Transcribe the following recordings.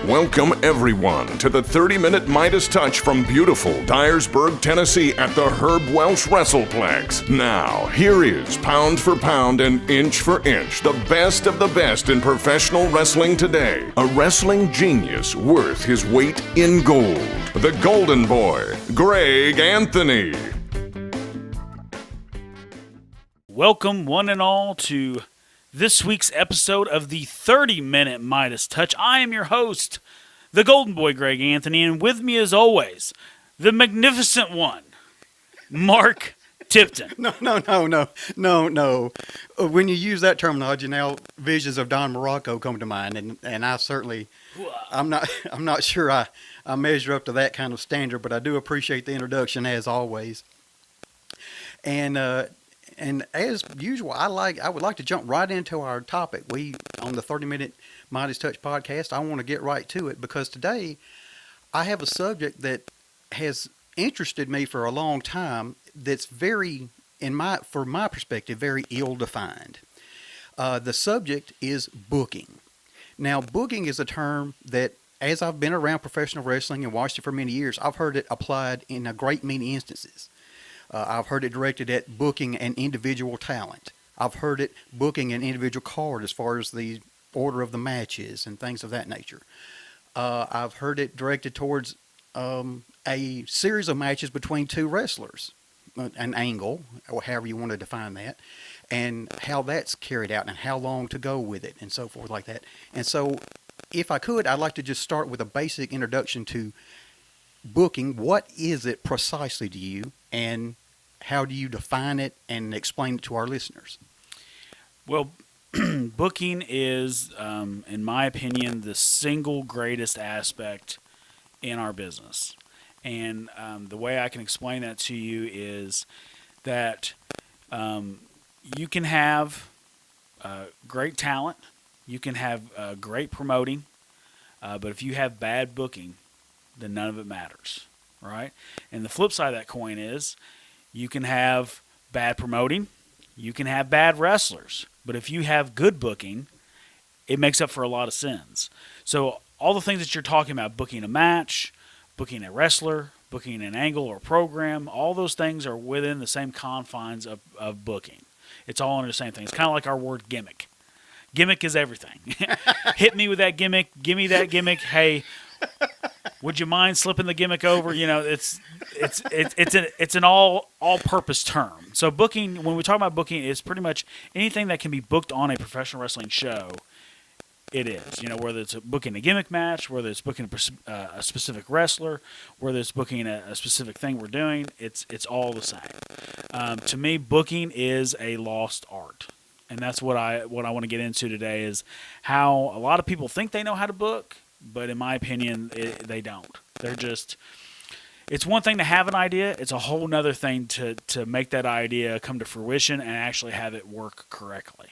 Welcome, everyone, to the 30-minute Midas touch from beautiful Dyersburg, Tennessee at the Herb Welsh WrestlePlex. Now, here is, pound for pound and inch for inch, the best of the best in professional wrestling today. A wrestling genius worth his weight in gold. The Golden Boy, Greg Anthony. Welcome, one and all, to this week's episode of the 30-minute Midas Touch. I am your host, the Golden Boy, Greg Anthony, and with me, as always, the magnificent one, Mark Tipton. No. When you use that terminology now, visions of Don Morocco come to mind, and I certainly, I'm not sure I measure up to that kind of standard, but I do appreciate the introduction as always. And as usual, I would like to jump right into our topic. We, on the 30-minute Midas Touch podcast, I want to get right to it because today I have a subject that has interested me for a long time that's very, from my perspective, very ill-defined. The subject is booking. Now, booking is a term that, as I've been around professional wrestling and watched it for many years, I've heard it applied in a great many instances. I've heard it directed at booking an individual talent. I've heard it booking an individual card as far as the order of the matches and things of that nature. I've heard it directed towards a series of matches between two wrestlers, an angle, or however you want to define that, and how that's carried out and how long to go with it and so forth like that. And so if I could, I'd like to just start with a basic introduction to booking. What is it precisely to you, and how do you define it and explain it to our listeners? Well, booking is, in my opinion, the single greatest aspect in our business. And the way I can explain that to you is that you can have great talent, you can have great promoting, but if you have bad booking, then none of it matters, right? And the flip side of that coin is you can have bad promoting, you can have bad wrestlers, but if you have good booking, it makes up for a lot of sins. So all the things that you're talking about, booking a match, booking a wrestler, booking an angle or program, all those things are within the same confines of booking. It's all under the same thing. It's kind of like our word gimmick. Gimmick is everything. Hit me with that gimmick, give me that gimmick, hey, would you mind slipping the gimmick over? You know, it's an all-purpose term. So booking, when we talk about booking, is pretty much anything that can be booked on a professional wrestling show. It is, you know, whether it's booking a gimmick match, whether it's booking a specific wrestler, whether it's booking a specific thing we're doing, it's all the same. To me, booking is a lost art, and that's what I want to get into today is how a lot of people think they know how to book. But in my opinion, they don't. They're just, it's one thing to have an idea. It's a whole nother thing to make that idea come to fruition and actually have it work correctly.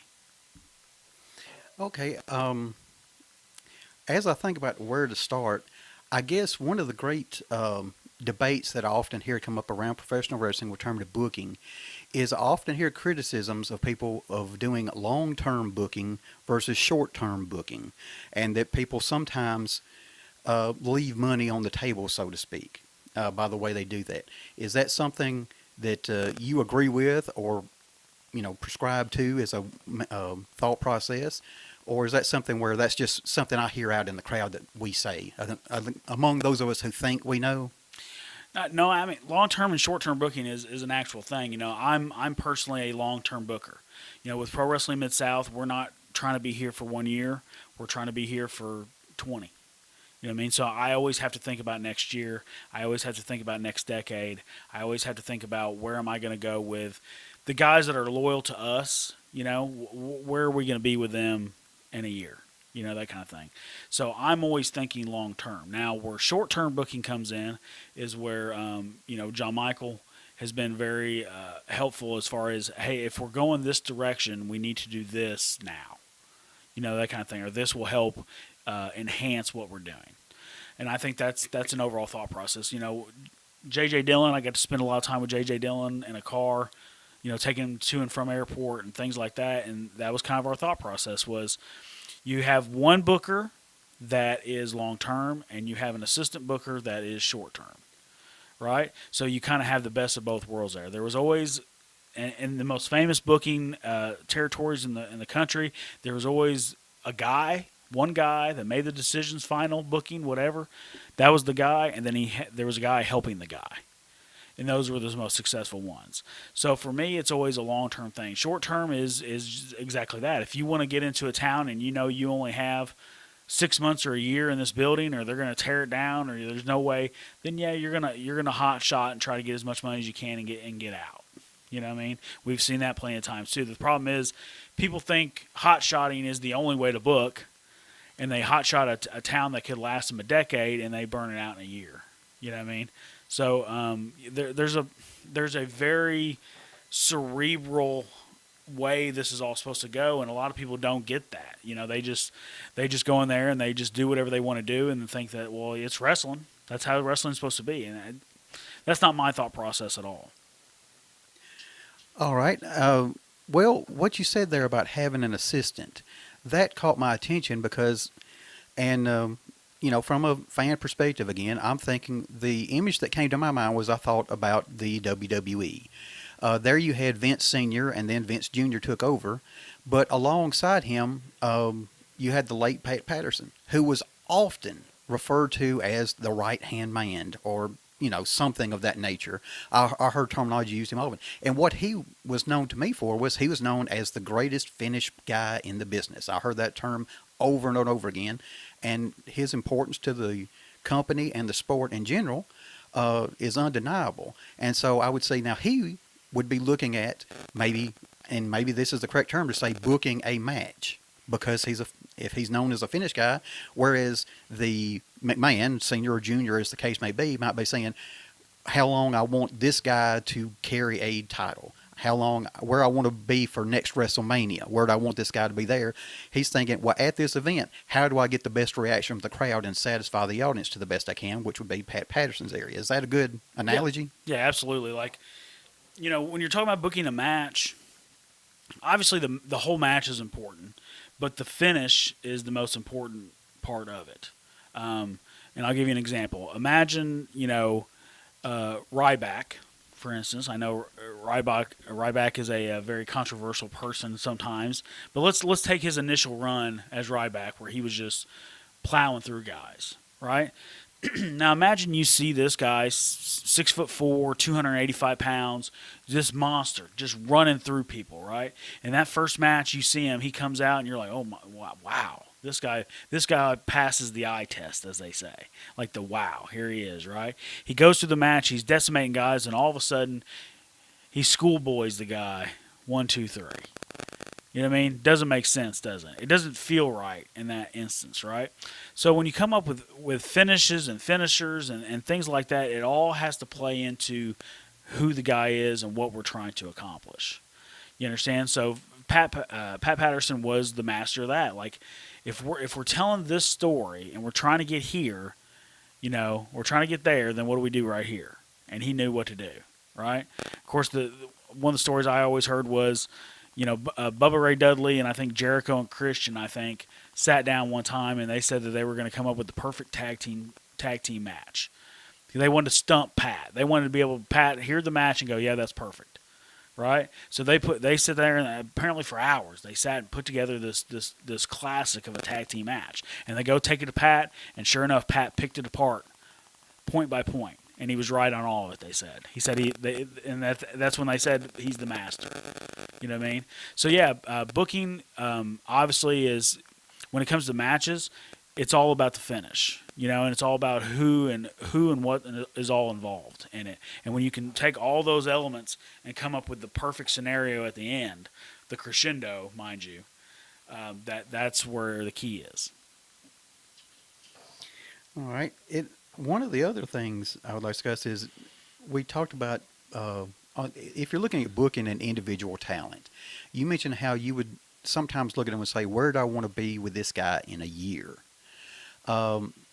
Okay. As I think about where to start, I guess one of the great debates that I often hear come up around professional wrestling with term to booking is I often hear criticisms of people of doing long-term booking versus short-term booking, and that people sometimes leave money on the table, so to speak, by the way they do that. Is that something that you agree with or, you know, prescribe to as a thought process? Or is that something where that's just something I hear out in the crowd that we say, among those of us who think we know? No, I mean, long-term and short-term booking is an actual thing. You know, I'm personally a long-term booker. You know, with Pro Wrestling Mid-South, we're not trying to be here for 1 year. We're trying to be here for 20. You know what I mean? So I always have to think about next year. I always have to think about next decade. I always have to think about where am I going to go with the guys that are loyal to us. You know, where are we going to be with them in a year? You know, that kind of thing. So I'm always thinking long-term. Now, where short-term booking comes in is where, you know, John Michael has been very helpful as far as, hey, if we're going this direction, we need to do this now. You know, that kind of thing. Or this will help enhance what we're doing. And I think that's an overall thought process. You know, J.J. Dillon, I got to spend a lot of time with J.J. Dillon in a car, you know, taking him to and from airport and things like that. And that was kind of our thought process was, you have one booker that is long term, and you have an assistant booker that is short term, right? So you kind of have the best of both worlds there. There was always, in the most famous booking territories in the country, there was always one guy that made the decisions, final booking, whatever. That was the guy, and then there was a guy helping the guy. And those were the most successful ones. So for me, it's always a long-term thing. Short-term is exactly that. If you want to get into a town and you know you only have 6 months or a year in this building, or they're going to tear it down, or there's no way, then yeah, you're gonna hot shot and try to get as much money as you can and get out. You know what I mean? We've seen that plenty of times too. The problem is people think hot shotting is the only way to book, and they hot shot a town that could last them a decade, and they burn it out in a year. You know what I mean? So there's a very cerebral way this is all supposed to go, and a lot of people don't get that. You know, they just go in there and they just do whatever they want to do, and think that, well, it's wrestling. That's how wrestling's supposed to be, and that's not my thought process at all. All right. Well, what you said there about having an assistant, that caught my attention because, and you know, from a fan perspective, again, I'm thinking the image that came to my mind was I thought about the WWE. There you had Vince Sr. and then Vince Jr. took over, but alongside him, you had the late Pat Patterson, who was often referred to as the right-hand man, or, you know, something of that nature. I heard terminology used him often. And what he was known to me for was he was known as the greatest finish guy in the business. I heard that term over and over again. And his importance to the company and the sport in general is undeniable. And so I would say now he would be looking at maybe this is the correct term to say, booking a match, because if he's known as a finish guy, whereas the McMahon, senior or junior as the case may be, might be saying how long I want this guy to carry a title, how long, where I want to be for next WrestleMania, where do I want this guy to be there. He's thinking, well, at this event, how do I get the best reaction from the crowd and satisfy the audience to the best I can, which would be Pat Patterson's area. Is that a good analogy? Yeah, absolutely. Like, you know, when you're talking about booking a match, obviously the whole match is important, but the finish is the most important part of it. And I'll give you an example. Imagine, you know, Ryback, for instance. I know Ryback is a very controversial person sometimes, but let's take his initial run as Ryback, where he was just plowing through guys, right? Now imagine you see this guy, 6'4", 285 pounds, this monster, just running through people, right? And that first match, you see him, he comes out, and you're like, oh my, wow. This guy passes the eye test, as they say. Like the wow, here he is, right? He goes through the match, he's decimating guys, and all of a sudden, he schoolboys the guy 1, 2, 3. You know what I mean? Doesn't make sense, does it? It doesn't feel right in that instance, right? So when you come up with finishes and finishers and things like that, it all has to play into who the guy is and what we're trying to accomplish. You understand? So Pat Patterson was the master of that. Like, if we're telling this story and we're trying to get here, you know, we're trying to get there, then what do we do right here? And he knew what to do, right? Of course, one of the stories I always heard was, you know, Bubba Ray Dudley and I think Jericho and Christian, I think, sat down one time and they said that they were going to come up with the perfect tag team match. They wanted to stump Pat. They wanted to be able to Pat hear the match and go, yeah, that's perfect, right? So they sit there and apparently for hours they sat and put together this classic of a tag team match, and they go take it to Pat, and sure enough, Pat picked it apart point by point. And he was right on all of it, they said. He said that's when they said he's the master. You know what I mean? So, yeah, booking obviously is, when it comes to matches, it's all about the finish. You know, and it's all about who and what is all involved in it. And when you can take all those elements and come up with the perfect scenario at the end, the crescendo, mind you, that's where the key is. All right. One of the other things I would like to discuss is we talked about if you're looking at booking an individual talent, you mentioned how you would sometimes look at them and say, where do I want to be with this guy in a year?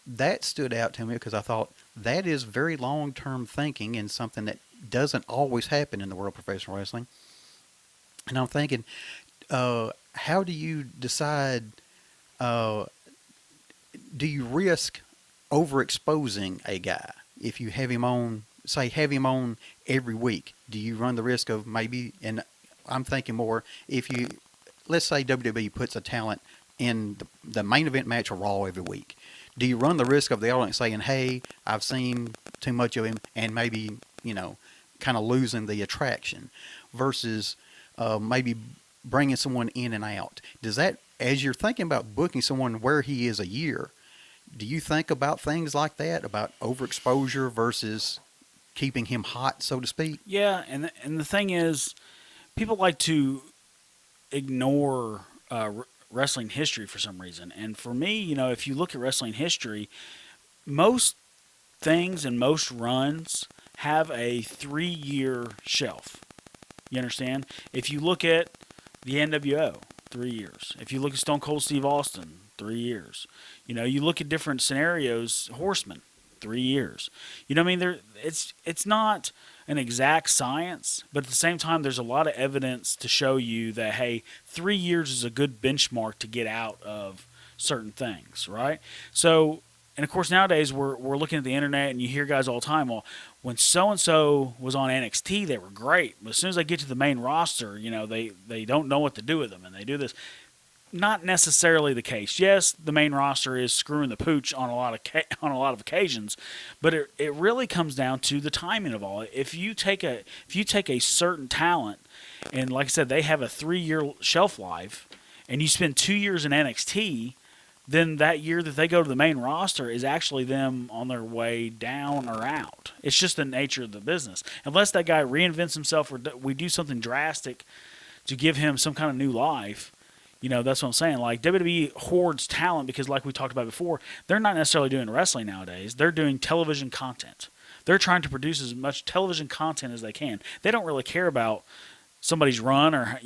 That stood out to me because I thought that is very long-term thinking and something that doesn't always happen in the world of professional wrestling. And I'm thinking, how do you decide do you risk overexposing a guy if you have him on, say, have him on every week? Do you run the risk of maybe, and I'm thinking more, if you, let's say WWE puts a talent in the main event match or Raw every week, do you run the risk of the audience saying, hey, I've seen too much of him, and maybe, kind of losing the attraction, versus maybe bringing someone in and out? Does that, as you're thinking about booking someone where he is a year, do you think about things like that, about overexposure versus keeping him hot, so to speak? Yeah, and the thing is, people like to ignore wrestling history for some reason. And for me, if you look at wrestling history, most things and most runs have a 3-year shelf. You understand? If you look at the NWO, 3 years. If you look at Stone Cold Steve Austin, 3 years. You look at different scenarios, Horseman, 3 years. You know what I mean? It's not an exact science, but at the same time, there's a lot of evidence to show you that, hey, 3 years is a good benchmark to get out of certain things, right? So, and of course, nowadays we're looking at the internet and you hear guys all the time, well, when so-and-so was on NXT, they were great. But as soon as they get to the main roster, they don't know what to do with them, and they do this. Not necessarily the case. Yes, the main roster is screwing the pooch on a lot of occasions, but it really comes down to the timing of all. If you take a certain talent, and like I said, they have a 3-year shelf life, and you spend 2 years in NXT, then that year that they go to the main roster is actually them on their way down or out. It's just the nature of the business. Unless that guy reinvents himself or we do something drastic to give him some kind of new life. That's what I'm saying. Like, WWE hoards talent because, like we talked about before, they're not necessarily doing wrestling nowadays. They're doing television content. They're trying to produce as much television content as they can. They don't really care about somebody's run or,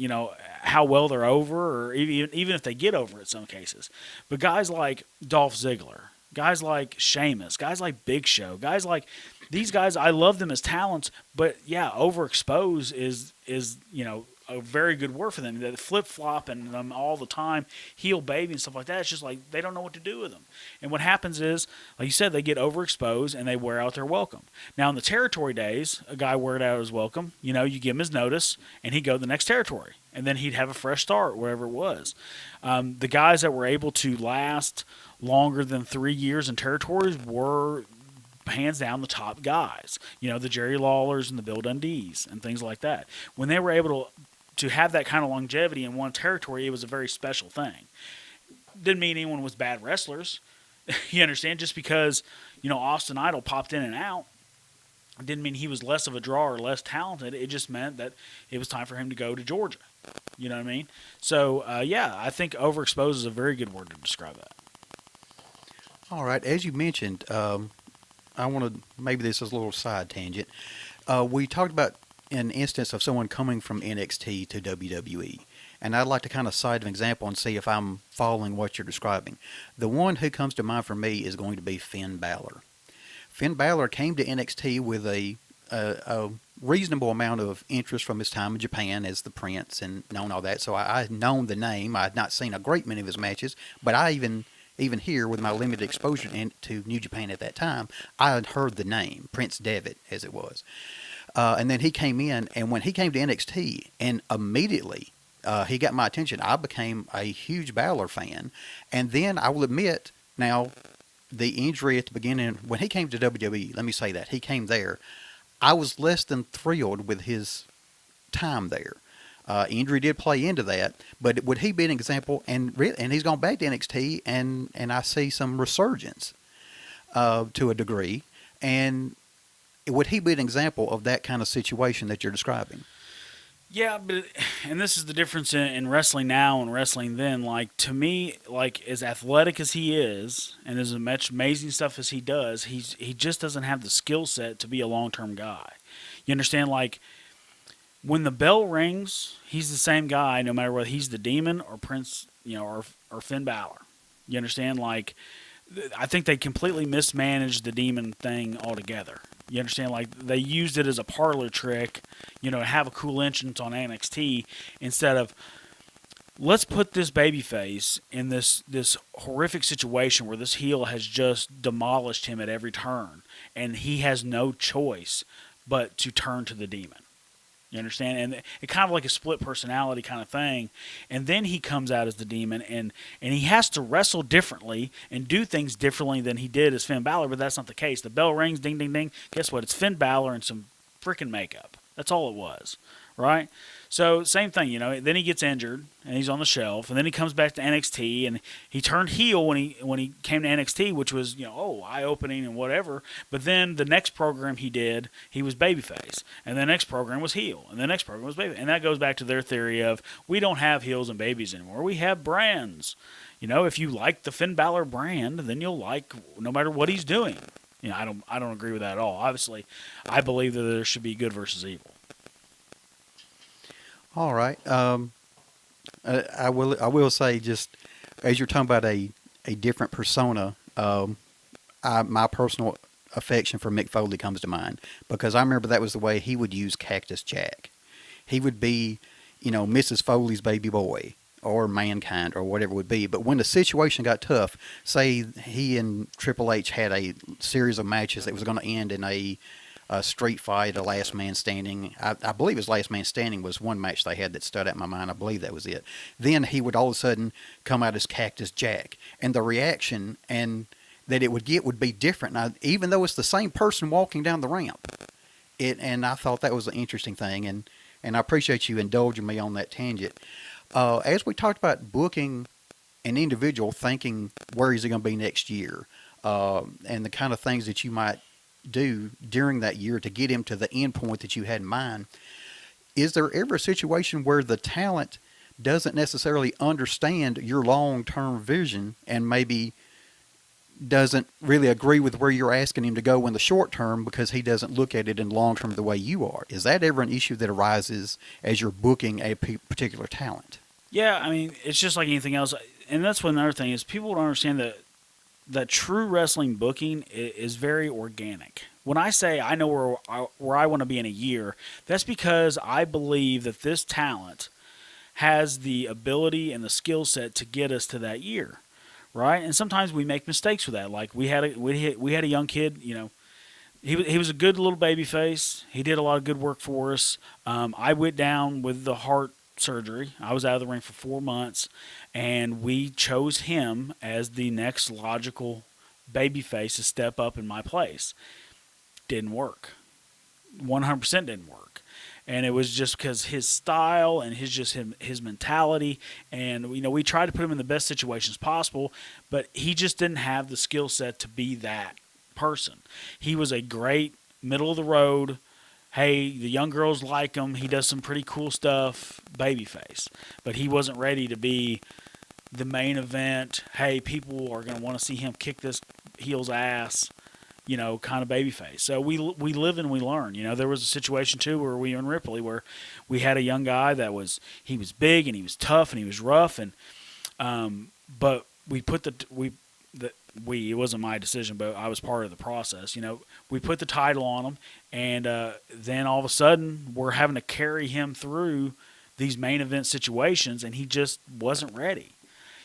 how well they're over, or even if they get over in some cases. But guys like Dolph Ziggler, guys like Sheamus, guys like Big Show, guys like these guys, I love them as talents, but yeah, overexpose is a very good word for them. That flip-flopping them all the time, heel baby and stuff like that, it's just like they don't know what to do with them. And what happens is, like you said, they get overexposed and they wear out their welcome. Now, in the territory days, a guy wore out his welcome. You give him his notice, and he'd go to the next territory. And then he'd have a fresh start wherever it was. The guys that were able to last longer than 3 years in territories were hands down the top guys. The Jerry Lawlers and the Bill Dundees and things like that. When they were able to have that kind of longevity in one territory, it was a very special thing. Didn't mean anyone was bad wrestlers. You understand? Just because, Austin Idol popped in and out, it didn't mean he was less of a draw or less talented. It just meant that it was time for him to go to Georgia. You know what I mean? So, yeah, I think overexposed is a very good word to describe that. All right. As you mentioned, I want to, maybe this is a little side tangent. We talked about an instance of someone coming from NXT to WWE. And I'd like to kind of cite an example and see if I'm following what you're describing. The one who comes to mind for me is going to be Finn Balor. Finn Balor came to NXT with a reasonable amount of interest from his time in Japan as the Prince and known all that. So I had known the name. I had not seen a great many of his matches, but I even here with my limited exposure to New Japan at that time, I had heard the name, Prince Devitt, as it was. And then he came in, and when he came to NXT, and immediately he got my attention, I became a huge Balor fan. And then I will admit, now, the injury at the beginning, when he came to WWE, let me say that, he came there, I was less than thrilled with his time there. Injury did play into that, but would he be an example? And he's gone back to NXT, and I see some resurgence to a degree. And would he be an example of that kind of situation that you're describing? Yeah, and this is the difference in wrestling now and wrestling then. Like, to me, like, as athletic as he is and as much amazing stuff as he does, he just doesn't have the skill set to be a long-term guy. You understand? Like, when the bell rings, he's the same guy no matter whether he's the Demon or Prince, or Finn Balor. You understand? Like, I think they completely mismanaged the Demon thing altogether. You understand? Like, they used it as a parlor trick, to have a cool entrance on NXT instead of let's put this babyface in this horrific situation where this heel has just demolished him at every turn, and he has no choice but to turn to the demon. You understand? And it kind of like a split personality kind of thing. And then he comes out as the demon, and he has to wrestle differently and do things differently than he did as Finn Balor, but that's not the case. The bell rings, ding, ding, ding. Guess what? It's Finn Balor and some freaking makeup. That's all it was, right? So same thing, you know. Then he gets injured and he's on the shelf, and then he comes back to NXT, and he turned heel when he came to NXT, which was, you know, eye opening and whatever. But then the next program he did, he was babyface, and the next program was heel, and the next program was baby, and that goes back to their theory of we don't have heels and babies anymore. We have brands. You know, if you like the Finn Balor brand, then you'll like no matter what he's doing. You know, I don't agree with that at all. Obviously, I believe that there should be good versus evil. All right. I will say, just as you're talking about a different persona, my personal affection for Mick Foley comes to mind, because I remember that was the way he would use Cactus Jack. He would be, you know, Mrs. Foley's baby boy or Mankind or whatever it would be. But when the situation got tough, say he and Triple H had a series of matches that was going to end in a street fight, a last man standing. I believe his last man standing was one match they had that stood out in my mind. I believe that was it. Then he would all of a sudden come out as Cactus Jack, and the reaction and that it would get would be different. Now, even though it's the same person walking down the ramp, and I thought that was an interesting thing, and I appreciate you indulging me on that tangent. As we talked about booking an individual, thinking where is he going to be next year, and the kind of things that you might do during that year to get him to the end point that you had in mind, is there ever a situation where the talent doesn't necessarily understand your long-term vision and maybe doesn't really agree with where you're asking him to go in the short term because he doesn't look at it in long term the way you are? Is that ever an issue that arises as you're booking a particular talent? Yeah, I mean, it's just like anything else. And that's one other thing is people don't understand that true wrestling booking is very organic. When I say I know where I want to be in a year, that's because I believe that this talent has the ability and the skill set to get us to that year, right? And sometimes we make mistakes with that. Like we had a young kid, you know, he was a good little baby face. He did a lot of good work for us. I went down with the heart surgery. I was out of the ring for 4 months, and we chose him as the next logical babyface to step up in my place. Didn't work. 100% didn't work. And it was just because his style and his mentality, and you know, we tried to put him in the best situations possible, but he just didn't have the skill set to be that person. He was a great middle of the road, hey, the young girls like him, he does some pretty cool stuff, babyface. But he wasn't ready to be the main event, hey, people are going to want to see him kick this heel's ass, you know, kind of babyface. So we live and we learn. You know, there was a situation too where we were in Ripley where we had a young guy that was big and he was tough and he was rough, and but we put it wasn't my decision, but I was part of the process. You know, we put the title on him, and then all of a sudden we're having to carry him through these main event situations, and he just wasn't ready.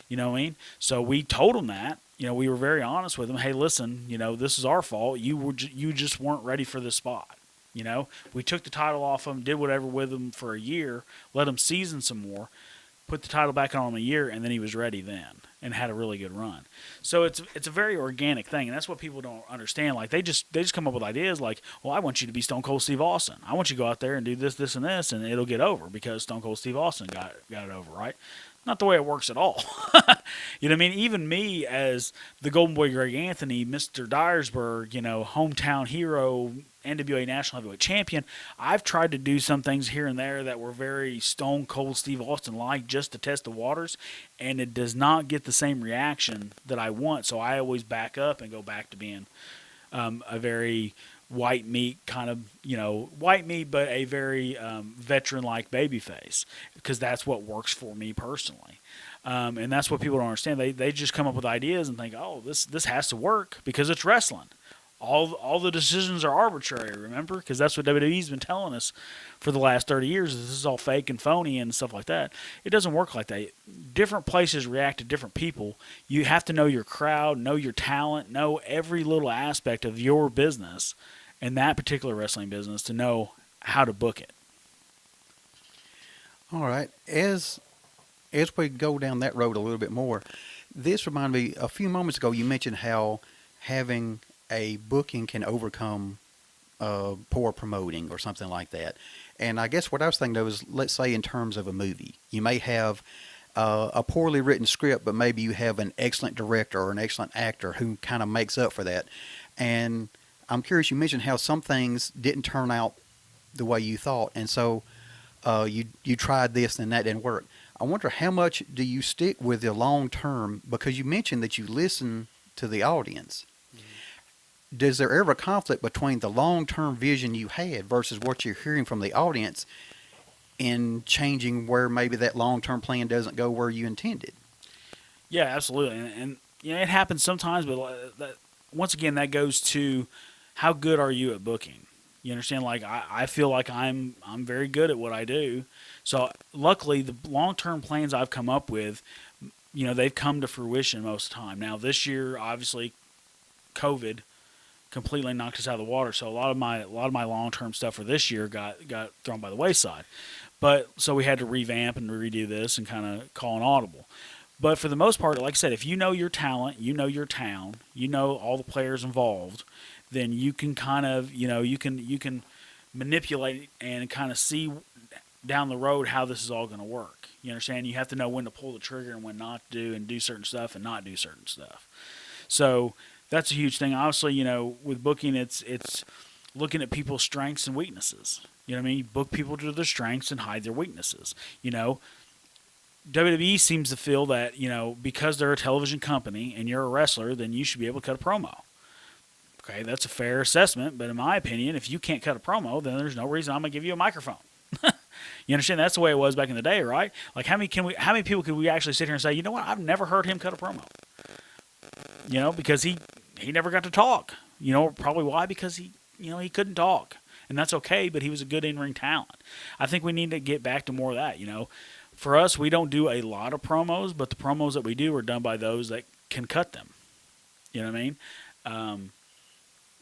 You know what I mean? So we told him that. You know, we were very honest with him. Hey, listen, you know, this is our fault. You just weren't ready for this spot. You know, we took the title off him, did whatever with him for a year, let him season some more, put the title back on him a year, and then he was ready then and had a really good run. So it's a very organic thing, and that's what people don't understand. Like they just come up with ideas like, well, I want you to be Stone Cold Steve Austin. I want you to go out there and do this, this, and this, and it'll get over because Stone Cold Steve Austin got it over, right? Not the way it works at all. You know what I mean? Even me as the Golden Boy Greg Anthony, Mr. Dyersburg, you know, hometown hero, NWA National Heavyweight Champion, I've tried to do some things here and there that were very Stone Cold Steve Austin-like just to test the waters, and it does not get the same reaction that I want, so I always back up and go back to being a very white meat kind of, you know, white meat, but a very veteran-like babyface, because that's what works for me personally. And that's what people don't understand. They just come up with ideas and think, oh, this has to work because it's wrestling. all the decisions are arbitrary, remember? Because that's what WWE's been telling us for the last 30 years. This is all fake and phony and stuff like that. It doesn't work like that. Different places react to different people. You have to know your crowd, know your talent, know every little aspect of your business and that particular wrestling business to know how to book it. All right. As we go down that road a little bit more, this reminded me, a few moments ago you mentioned how having a booking can overcome poor promoting or something like that. And I guess what I was thinking of is, let's say in terms of a movie, you may have a poorly written script, but maybe you have an excellent director or an excellent actor who kind of makes up for that. And I'm curious, you mentioned how some things didn't turn out the way you thought, and so you tried this and that didn't work. I wonder, how much do you stick with the long term, because you mentioned that you listen to the audience. Does there ever a conflict between the long-term vision you had versus what you're hearing from the audience in changing where maybe that long-term plan doesn't go where you intended? Yeah, absolutely. And you know, it happens sometimes, but once again, that goes to how good are you at booking? You understand? Like, I feel like I'm very good at what I do. So luckily, the long-term plans I've come up with, you know, they've come to fruition most of the time. Now, this year, obviously, COVID completely knocked us out of the water. So a lot of my long-term stuff for this year got thrown by the wayside. But so we had to revamp and redo this and kind of call an audible. But for the most part, like I said, if you know your talent, you know your town, you know all the players involved, then you can kind of, you know, you can manipulate and kind of see down the road how this is all going to work. You understand? You have to know when to pull the trigger and when not to do, and do certain stuff and not do certain stuff. So that's a huge thing. Obviously, you know, with booking, it's looking at people's strengths and weaknesses. You know what I mean? You book people to their strengths and hide their weaknesses. You know, WWE seems to feel that, you know, because they're a television company and you're a wrestler, then you should be able to cut a promo. Okay, that's a fair assessment, but in my opinion, if you can't cut a promo, then there's no reason I'm going to give you a microphone. You understand? That's the way it was back in the day, right? Like, how many people could we actually sit here and say, you know what, I've never heard him cut a promo? You know, because he never got to talk. You know, probably why? Because he couldn't talk. And that's okay, but he was a good in-ring talent. I think we need to get back to more of that, you know. For us, we don't do a lot of promos, but the promos that we do are done by those that can cut them. You know what I mean?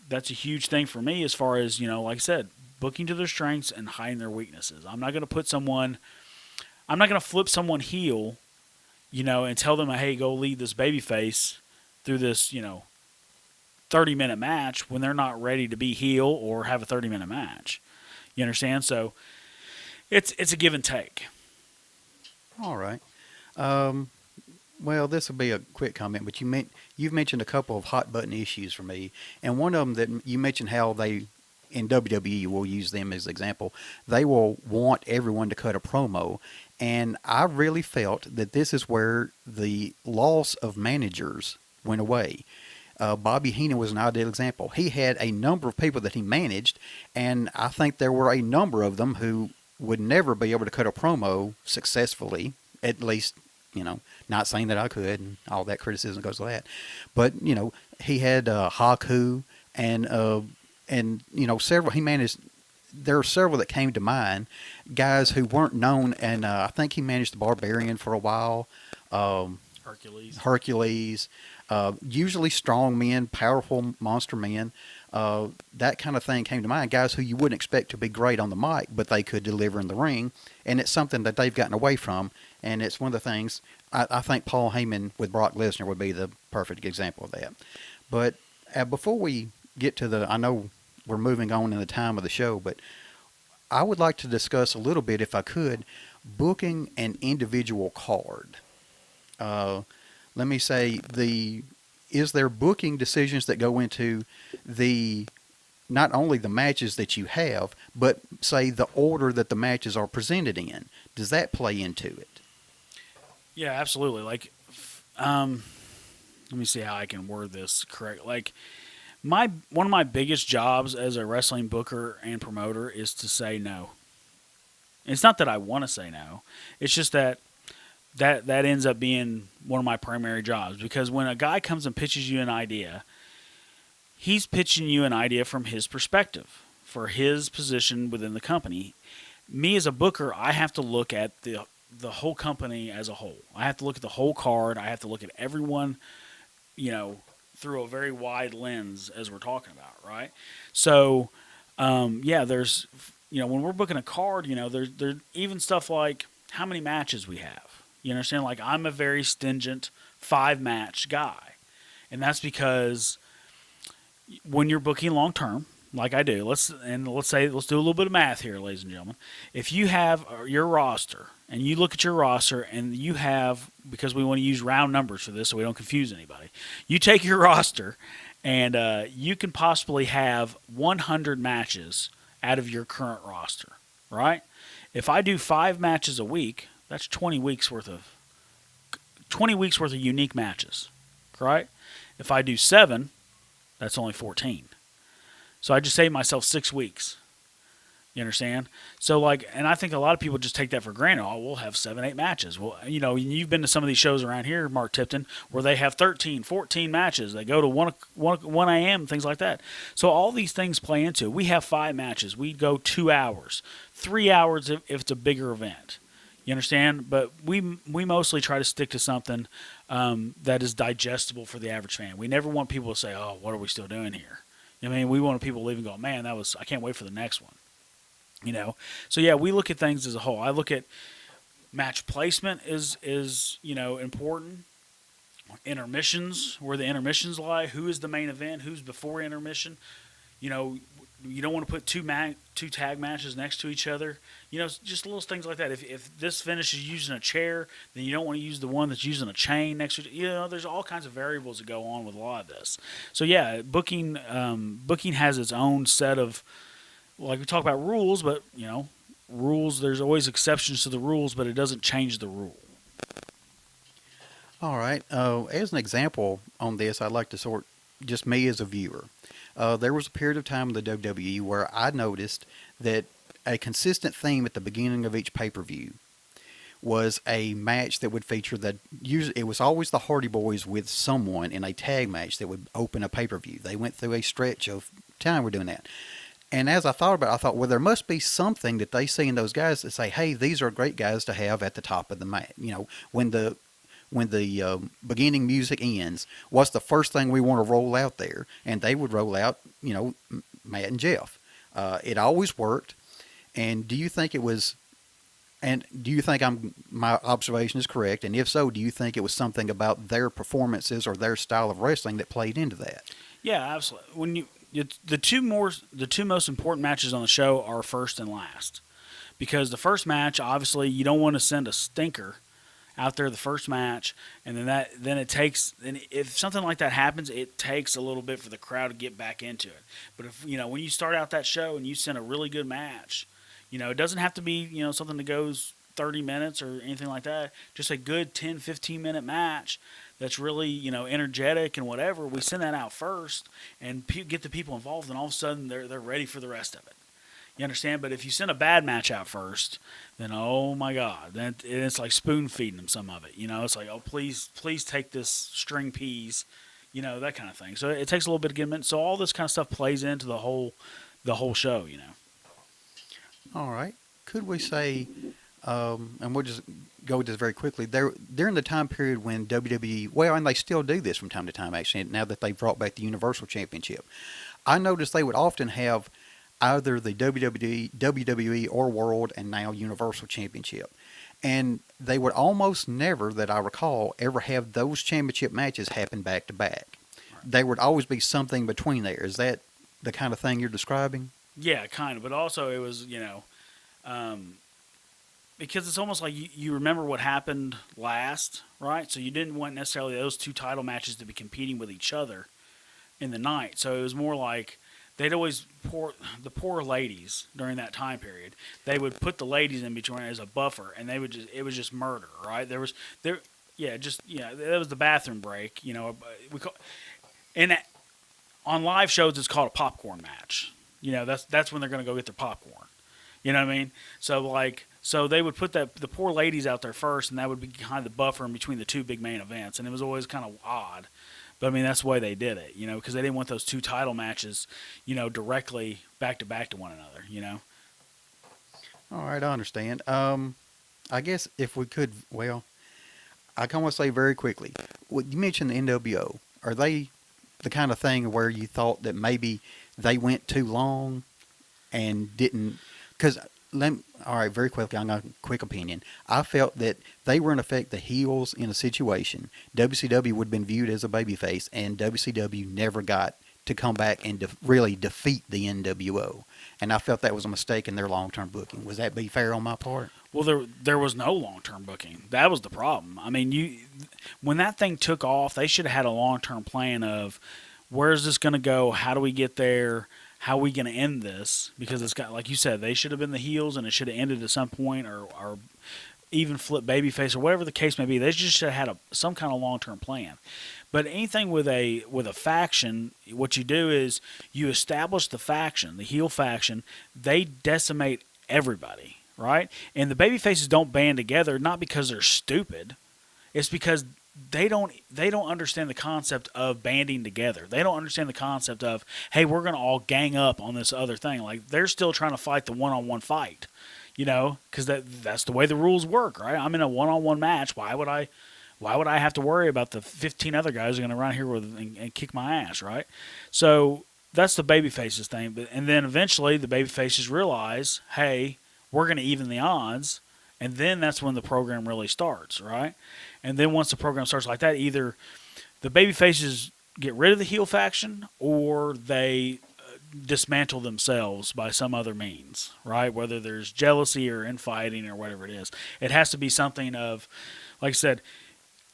That's a huge thing for me as far as, you know, like I said, booking to their strengths and hiding their weaknesses. I'm not going to flip someone heel, you know, and tell them, hey, go lead this babyface through this, you know, 30-minute match when they're not ready to be heel or have a 30-minute match. You understand? So it's a give and take. All right. Well, this will be a quick comment, but you've mentioned a couple of hot button issues for me, and one of them that you mentioned how they, in WWE, we'll use them as an example, they will want everyone to cut a promo, and I really felt that this is where the loss of managers went away. Bobby Heenan was an ideal example. He had a number of people that he managed, and I think there were a number of them who would never be able to cut a promo successfully, at least, you know, not saying that I could, and all that criticism goes to that. But, you know, he had Haku and you know, several, he managed, there are several that came to mind, guys who weren't known, and I think he managed the Barbarian for a while. Hercules. Usually strong men, powerful monster men. That kind of thing came to mind. Guys who you wouldn't expect to be great on the mic, but they could deliver in the ring. And it's something that they've gotten away from. And it's one of the things, I think Paul Heyman with Brock Lesnar would be the perfect example of that. But before we get to I know we're moving on in the time of the show, but I would like to discuss a little bit, if I could, booking an individual card. Let me say, is there booking decisions that go into not only the matches that you have, but say the order that the matches are presented in? Does that play into it? Yeah, absolutely. Like, let me see how I can word this correct. Like, one of my biggest jobs as a wrestling booker and promoter is to say no. It's not that I want to say no. It's just that ends up being one of my primary jobs, because when a guy comes and pitches you an idea, he's pitching you an idea from his perspective for his position within the company. Me as a booker, I have to look at the whole company as a whole. I have to look at the whole card. I have to look at everyone, through a very wide lens as we're talking about, right? So, there's, when we're booking a card, there's even stuff like how many matches we have. You understand? Like, I'm a very stingent 5-match guy. And that's because when you're booking long term, like I do, let's do a little bit of math here, ladies and gentlemen. If you have your roster and you look at your roster and you have, because we want to use round numbers for this so we don't confuse anybody, you take your roster and you can possibly have 100 matches out of your current roster, right? If I do 5 matches a week, that's 20 weeks worth of unique matches, right? If I do 7, that's only 14. So I just saved myself 6 weeks. You understand? So, and I think a lot of people just take that for granted. Oh, we'll have 7, 8 matches. Well, you've been to some of these shows around here, Mark Tipton, where they have 13, 14 matches. They go to 1 a.m., things like that. So all these things play into it. We have 5 matches. We go 2 hours, 3 hours if it's a bigger event. You understand? But we mostly try to stick to something that is digestible for the average fan. We never want people to say, oh, what are we still doing here? We want people leaving going, man, I can't wait for the next one. So yeah, we look at things as a whole. I look at match placement is important. Intermissions, where the intermissions lie. Who is the main event? Who's before intermission? You don't want to put two tag matches next to each other. Just little things like that. If this finish is using a chair, then you don't want to use the one that's using a chain next to it. There's all kinds of variables that go on with a lot of this. So yeah, booking has its own set of, like we talk about rules, but rules, there's always exceptions to the rules, but it doesn't change the rule. All right. As an example on this, I'd like to just me as a viewer. There was a period of time in the WWE where I noticed that a consistent theme at the beginning of each pay-per-view was a match that would feature it was always the Hardy Boys with someone in a tag match that would open a pay-per-view. They went through a stretch of time we're doing that. And as I thought about it, I thought, well, there must be something that they see in those guys that say, hey, these are great guys to have at the top of the match. When the beginning music ends, what's the first thing we want to roll out there? And they would roll out, Matt and Jeff. It always worked. And do you think my observation is correct? And if so, do you think it was something about their performances or their style of wrestling that played into that? Yeah, absolutely. The two most important matches on the show are first and last, because the first match, obviously, you don't want to send a stinker out there the first match, and then it takes, and if something like that happens, it takes a little bit for the crowd to get back into it. But if when you start out that show and you send a really good match, it doesn't have to be something that goes 30 minutes or anything like that. Just a good 10, 15-minute match that's really energetic and whatever. We send that out first and get the people involved, and all of a sudden they're ready for the rest of it. You understand? But if you send a bad match out first, then oh my God, then it's like spoon feeding them some of it. It's like, oh, please take this string peas, that kind of thing. So it takes a little bit to get them in. So all this kind of stuff plays into the whole show. All right. Could we say, and we'll just go with this very quickly, during the time period when WWE, well, and they still do this from time to time, actually, now that they've brought back the Universal Championship, I noticed they would often have either the WWE or World and now Universal Championship. And they would almost never, that I recall, ever have those championship matches happen back to back. Right. There would always be something between there. Is that the kind of thing you're describing? Yeah, kind of. But also it was, because it's almost like you remember what happened last, right? So you didn't want necessarily those two title matches to be competing with each other in the night. So it was more like they'd always the poor ladies during that time period. They would put the ladies in between as a buffer, and it was just murder, right? That was the bathroom break, on live shows it's called a popcorn match. That's when they're going to go get their popcorn. You know what I mean? So they would put the poor ladies out there first, and that would be kind of the buffer in between the two big main events, and it was always kind of odd. But I mean, that's the way they did it, because they didn't want those two title matches, directly back to one another. All right, I understand. I guess if we could, well, I kind of want to say very quickly, you mentioned the NWO. Are they the kind of thing where you thought that maybe they went too long and didn't? Because all right, very quickly, I'm got a quick opinion. I felt that they were in effect the heels in a situation. WCW would have been viewed as a babyface, and WCW never got to come back and really defeat the NWO. And I felt that was a mistake in their long-term booking. Was that be fair on my part? Well, there was no long-term booking. That was the problem. I mean, when that thing took off, they should have had a long-term plan of where's this going to go, how do we get there, how are we going to end this? Because it's got, like you said, they should have been the heels, and it should have ended at some point, or even flip babyface, or whatever the case may be. They just should have had some kind of long-term plan. But anything with a faction, what you do is you establish the faction, the heel faction. They decimate everybody, right? And the babyfaces don't band together not because they're stupid. It's because they don't understand the concept of banding together. They don't understand the concept of, hey, we're going to all gang up on this other thing. Like, they're still trying to fight the one-on-one fight, because that's the way the rules work, right? I'm in a one-on-one match. Why would I have to worry about the 15 other guys who are going to run here and kick my ass, right? So that's the babyfaces thing. And then eventually the babyfaces realize, hey, we're going to even the odds, and then that's when the program really starts, right? And then once the program starts like that, either the babyfaces get rid of the heel faction or they dismantle themselves by some other means, right? Whether there's jealousy or infighting or whatever it is. It has to be something of, like I said,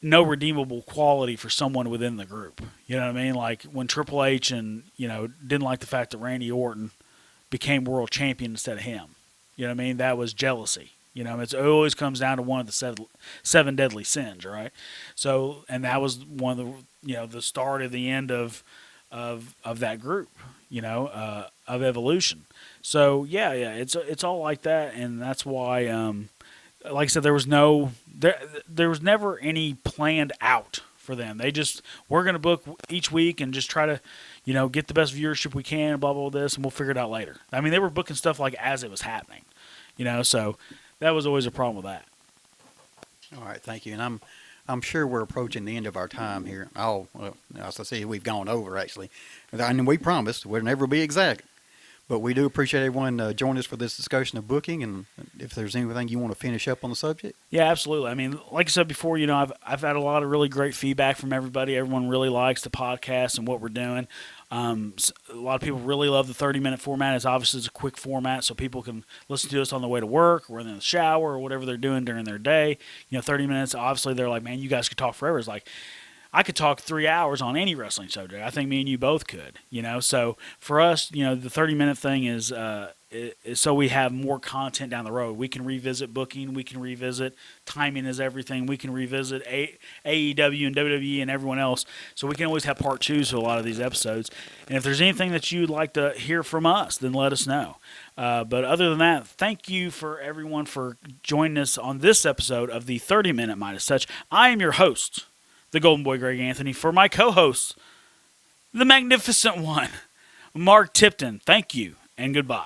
no redeemable quality for someone within the group. You know what I mean? Like when Triple H and, didn't like the fact that Randy Orton became world champion instead of him. You know what I mean? That was jealousy. It always comes down to one of the seven deadly sins, right? So, and that was one of the, the start of the end of that group, of evolution. So yeah, it's all like that, and that's why, like I said, there was never any planned out for them. They just, we're going to book each week and just try to, get the best viewership we can, blah, blah, blah, this, and we'll figure it out later. I mean, they were booking stuff like as it was happening, so that was always a problem with that. All right, thank you. And I'm sure we're approaching the end of our time here. As I see, we've gone over, actually. And we promised we'll never be exact. But we do appreciate everyone joining us for this discussion of booking. And if there's anything you want to finish up on the subject. Yeah, absolutely. I mean, like I said before, I've had a lot of really great feedback from everybody. Everyone really likes the podcast and what we're doing. A lot of people really love the 30-minute format. It's obviously a quick format, so people can listen to us on the way to work or in the shower or whatever they're doing during their day. 30 minutes, obviously, they're like, man, you guys could talk forever. It's like, I could talk 3 hours on any wrestling subject. I think me and you both could, So for us, the 30-minute thing is so we have more content down the road. We can revisit booking. We can revisit timing is everything. We can revisit AEW and WWE and everyone else. So we can always have part twos to a lot of these episodes. And if there's anything that you'd like to hear from us, then let us know. But other than that, thank you for everyone for joining us on this episode of the 30-Minute Midas Touch. I am your host, the Golden Boy Greg Anthony. For my co-host, the magnificent one, Mark Tipton. Thank you and goodbye.